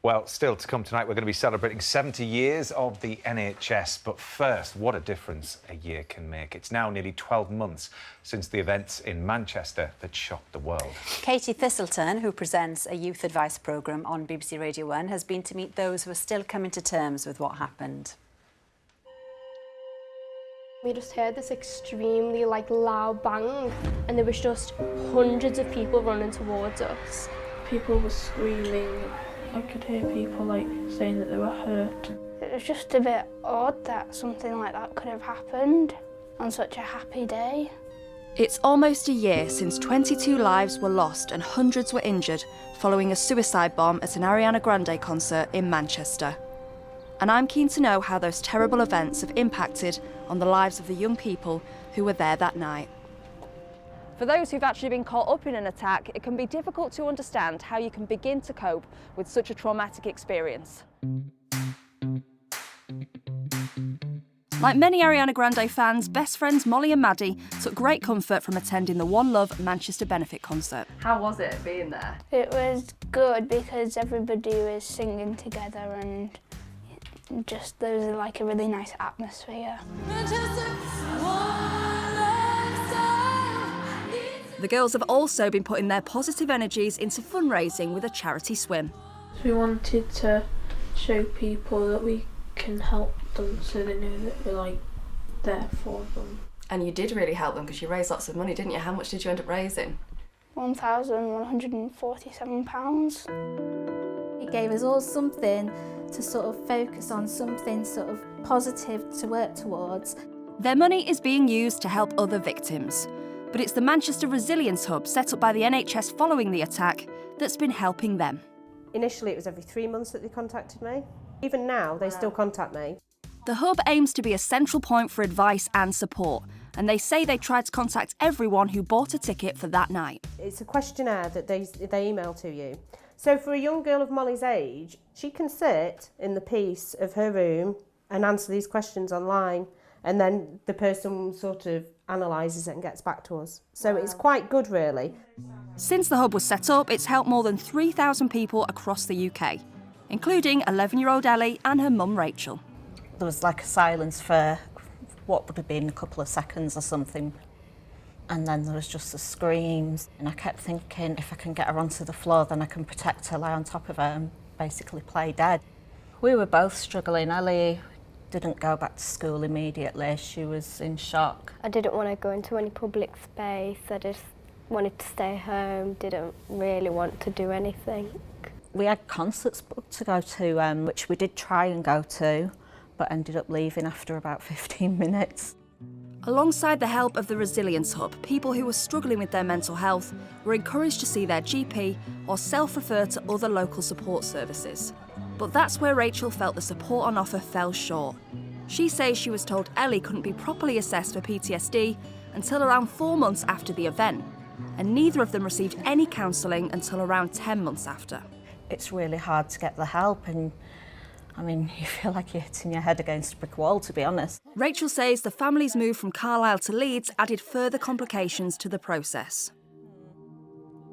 Well, still to come tonight, we're going to be celebrating 70 years of the NHS. But first, what a difference a year can make. It's now nearly 12 months since the events in Manchester that shocked the world. Katie Thistleton, who presents a youth advice programme on BBC Radio 1, has been to meet those who are still coming to terms with what happened. We just heard this extremely loud bang, and there was just hundreds of people running towards us. People were screaming. I could hear people saying that they were hurt. It was just a bit odd that something like that could have happened on such a happy day. It's almost a year since 22 lives were lost and hundreds were injured following a suicide bomb at an Ariana Grande concert in Manchester. And I'm keen to know how those terrible events have impacted on the lives of the young people who were there that night. For those who've actually been caught up in an attack, it can be difficult to understand how you can begin to cope with such a traumatic experience. Like many Ariana Grande fans, best friends Molly and Maddie took great comfort from attending the One Love Manchester benefit concert. How was it being there? It was good because everybody was singing together and just there was a really nice atmosphere. The girls have also been putting their positive energies into fundraising with a charity swim. We wanted to show people that we can help them so they know that we're there for them. And you did really help them because you raised lots of money, didn't you? How much did you end up raising? £1,147. It gave us all something to sort of focus on, something sort of positive to work towards. Their money is being used to help other victims. But it's the Manchester Resilience Hub set up by the NHS following the attack that's been helping them. Initially it was every 3 months that they contacted me. Even now they still contact me. The hub aims to be a central point for advice and support, and they say they tried to contact everyone who bought a ticket for that night. It's a questionnaire that they email to you. So for a young girl of Molly's age, she can sit in the peace of her room and answer these questions online, and then the person sort of analyses it and gets back to us. So It's quite good, really. Since the hub was set up, it's helped more than 3,000 people across the UK, including 11-year-old Ellie and her mum Rachel. There was a silence for what would have been a couple of seconds or something, and then there was just the screams, and I kept thinking if I can get her onto the floor then I can protect her, lie on top of her and basically play dead. We were both struggling. Ellie didn't go back to school immediately. She was in shock. I didn't want to go into any public space. I just wanted to stay home, didn't really want to do anything. We had concerts booked to go to, which we did try and go to, but ended up leaving after about 15 minutes. Alongside the help of the Resilience Hub, people who were struggling with their mental health were encouraged to see their GP or self-refer to other local support services. But that's where Rachel felt the support on offer fell short. She says she was told Ellie couldn't be properly assessed for PTSD until around 4 months after the event, and neither of them received any counselling until around 10 months after. It's really hard to get the help, and you feel like you're hitting your head against a brick wall, to be honest. Rachel says the family's move from Carlisle to Leeds added further complications to the process.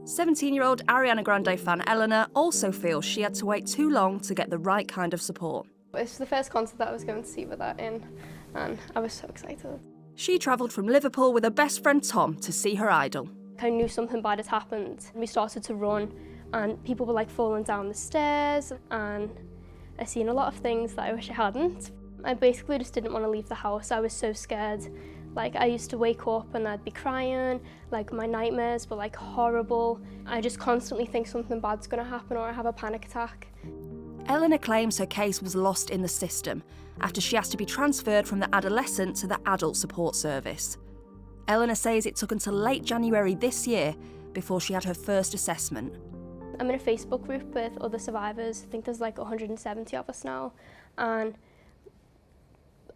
17-year-old Ariana Grande fan Eleanor also feels she had to wait too long to get the right kind of support. It's the first concert that I was going to see with that in, and I was so excited. She travelled from Liverpool with her best friend Tom to see her idol. I knew something bad had happened. We started to run and people were falling down the stairs, and I seen a lot of things that I wish I hadn't. I basically just didn't want to leave the house. I was so scared. I used to wake up and I'd be crying, my nightmares were horrible. I just constantly think something bad's going to happen or I have a panic attack. Eleanor claims her case was lost in the system after she has to be transferred from the adolescent to the adult support service. Eleanor says it took until late January this year before she had her first assessment. I'm in a Facebook group with other survivors. I think there's 170 of us now, and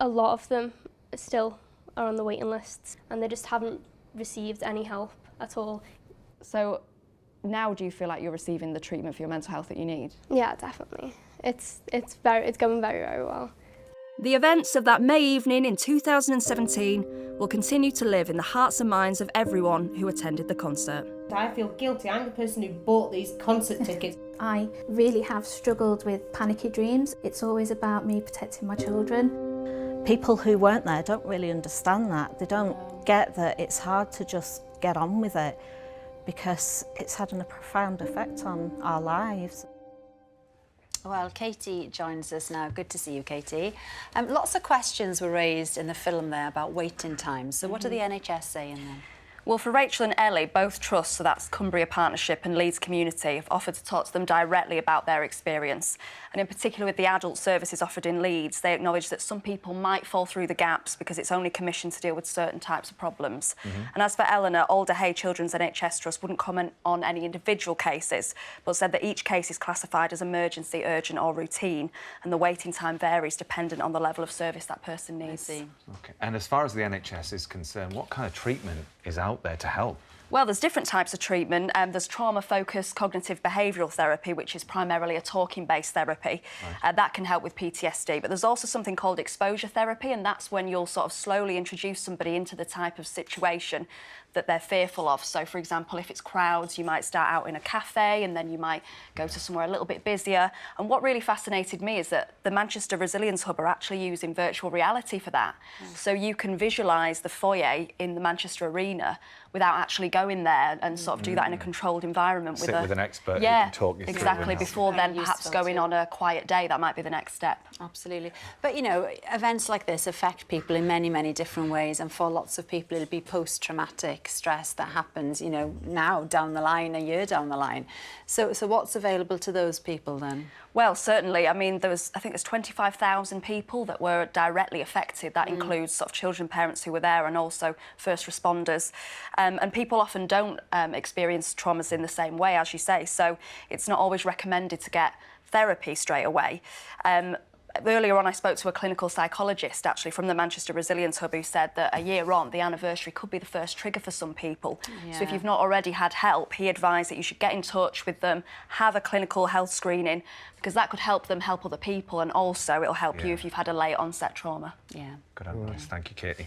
a lot of them still are on the waiting lists and they just haven't received any help at all. So now do you feel like you're receiving the treatment for your mental health that you need? Yeah, definitely. It's going very, very well. The events of that May evening in 2017 will continue to live in the hearts and minds of everyone who attended the concert. I feel guilty. I'm the person who bought these concert tickets. I really have struggled with panicky dreams. It's always about me protecting my children. People who weren't there don't really understand that. They don't get that it's hard to just get on with it because it's had a profound effect on our lives. Well, Katie joins us now. Good to see you, Katie. Lots of questions were raised in the film there about waiting times. So what do the NHS say in them? Well, for Rachel and Ellie, both trusts, so that's Cumbria Partnership and Leeds Community, have offered to talk to them directly about their experience. And in particular with the adult services offered in Leeds, they acknowledge that some people might fall through the gaps because it's only commissioned to deal with certain types of problems. And as for Eleanor, Alder Hay Children's NHS Trust wouldn't comment on any individual cases, but said that each case is classified as emergency, urgent or routine, and the waiting time varies dependent on the level of service that person needs. I see. OK. And as far as the NHS is concerned, what kind of treatment is out there to help? Well, there's different types of treatment. There's trauma-focused cognitive behavioural therapy, which is primarily a talking-based therapy. That can help with PTSD. But there's also something called exposure therapy, and that's when you'll sort of slowly introduce somebody into the type of situation that they're fearful of. So, for example, if it's crowds, you might start out in a cafe and then you might go to somewhere a little bit busier. And what really fascinated me is that the Manchester Resilience Hub are actually using virtual reality for that. So you can visualise the foyer in the Manchester Arena without actually going there and sort of do that in a controlled environment. Sit with an expert who yeah, can talk you through exactly, before then perhaps going on a quiet day. That might be the next step. Absolutely. But, you know, events like this affect people in many, many different ways, and for lots of people it'll be post-traumatic stress that happens, you know, now down the line, a year down the line. So what's available to those people then? Well, certainly. I mean, I think there's 25,000 people that were directly affected. That includes sort of children, parents who were there, and also first responders. And people often don't experience traumas in the same way, as you say. So it's not always recommended to get therapy straight away. Earlier on, I spoke to a clinical psychologist, actually, from the Manchester Resilience Hub, who said that a year on, the anniversary could be the first trigger for some people. Yeah. So if you've not already had help, he advised that you should get in touch with them, have a clinical health screening, because that could help them help other people, and also it'll help you if you've had a late onset trauma. Yeah. Good advice. Thank you, Katie.